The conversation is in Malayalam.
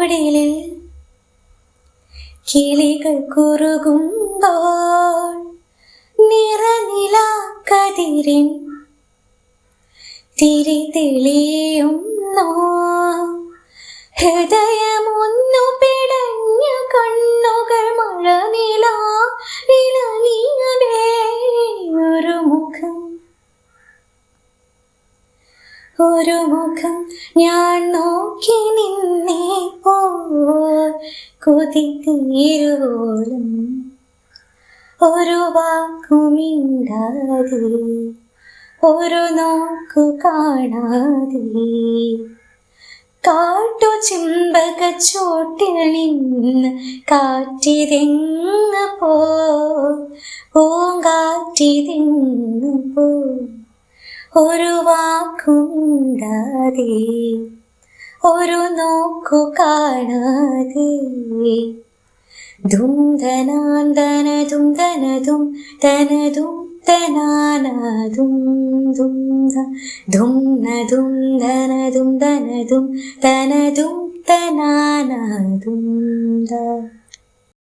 കുടിലിൽ കിളികൾ കുറുകുമ്പോൾ നിറനിലാക്കതിരിൻ തിരി തെളിയുന്നു. ഹൃദയമൊന്നു പിടഞ്ഞ കണ്ണുകൾ മഴനിലാവിലലിയവേ. ഒരു മുഖം ഞാൻ നോക്കി നിന്നേപ്പോൾ കൊതി തീരുവോളം ഒരു വാക്കുമിണ്ടാതെ ഒരു നോക്കു കാണാതെ കാട്ടുചെമ്പകച്ചോട്ടിൽ നിന്ന് കാറ്റിതെങ്ങ് പൂങ്കാറ്റിതെങ്ങ് ഒരു വാക്കുമിണ്ടാതെ ഒരു നോക്കു കാണാതെ. ധും ധനാന്തന ധും ധനധും ധനധും ധനാനധും ധും ധും നധും ധനധും ധനധും ധനധും ധനാനധും.